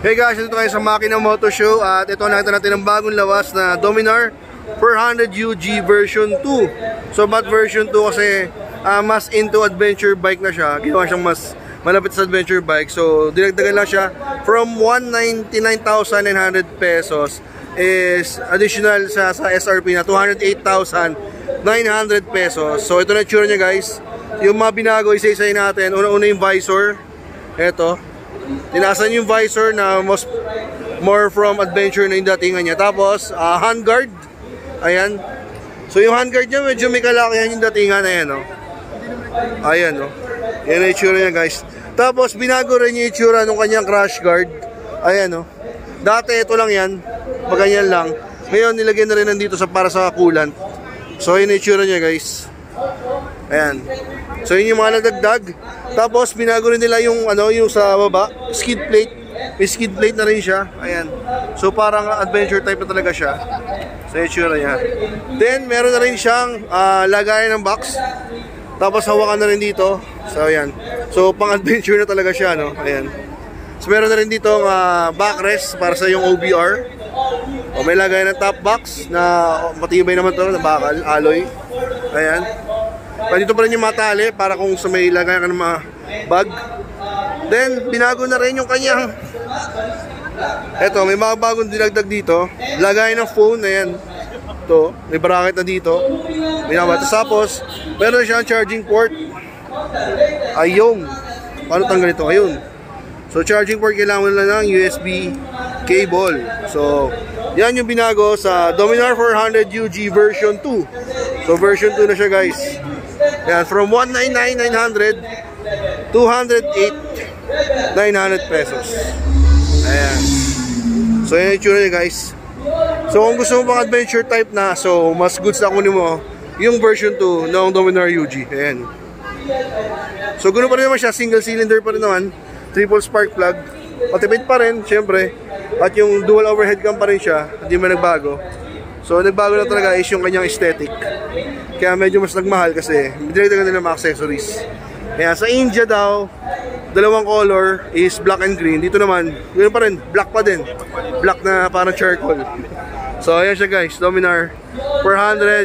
Hey guys, ito tayo sa Makina Moto Show at ito nakita natin ang bagong lawas na Dominar 400 UG version 2. So ba't version 2? Kasi mas into adventure bike na siya. Ginawa siyang mas malapit sa adventure bike. So dinagdagan lang siya from 199,900 pesos is additional sa SRP na 208,900 pesos. So ito na yung tsura niya guys. Yung mga binago isa-isayin natin. Una-una yung visor. Ito. Tinasan yung visor na more from adventure na yung datingan niya. Tapos, handguard. Ayan. So, yung handguard niya, medyo may kalakihan yung datingan. Ayan, o. Ayan, o. Yan ang itsura niya, guys. Tapos, binago rin yung itsura ng kanyang crash guard. Ayan, o. Dati, ito lang yan. Maganyan lang. Ngayon, nilagyan na rin nandito para sa coolant. So, yun ang itsura niya, guys. Ayan. So, yun yung mga nadagdag. Tapos, binago rin nila yung, yung sa baba, skid plate. May skid plate na rin siya. Ayan. So, parang adventure type na talaga siya. So, yung tsura niya. Then, meron na rin siyang lagayan ng box. Tapos, hawakan na rin dito. So, ayan. So, pang-adventure na talaga siya, no? Ayan. So, meron na rin dito backrest para sa yung OBR. O, may lagayan ng top box na matibay naman to, na bakal, alloy. Ayan. Dito pa rin yung matali para kung sa may lagay ka ng mga bag. Then, binago na rin yung kanyang eto, may mga bagong dinagdag dito. Lagay ng phone, ayan. Ito, may bracket na dito. Binabatas. Tapos, meron siyang charging port. Ayun. Paano tanggal ito? Ayun. So, charging port kailangan mo lang ng USB cable. So, yan yung binago sa Dominar 400 UG version 2. So, version 2 na siya guys. Yan, from 199,900 208,900 pesos. Ayan. So, yan yung tsura niya guys. So, kung gusto mo pang adventure type na, so, mas goods na kunin mo yung version 2 ng Dominar UG. Ayan. So, ganoon pa rin naman siya. Single cylinder pa rin naman. Triple spark plug. Matipid pa rin, syempre. At yung dual overhead cam pa rin siya. Hindi man nagbago. So, nagbago na talaga is yung kanyang aesthetic. Kaya medyo mas nagmahal kasi dinagdagan nila mga accessories. Kaya sa India daw, dalawang color is black and green. Dito naman, ganoon pa rin, black pa din. Black na parang charcoal. So, ayan siya guys, Dominar 400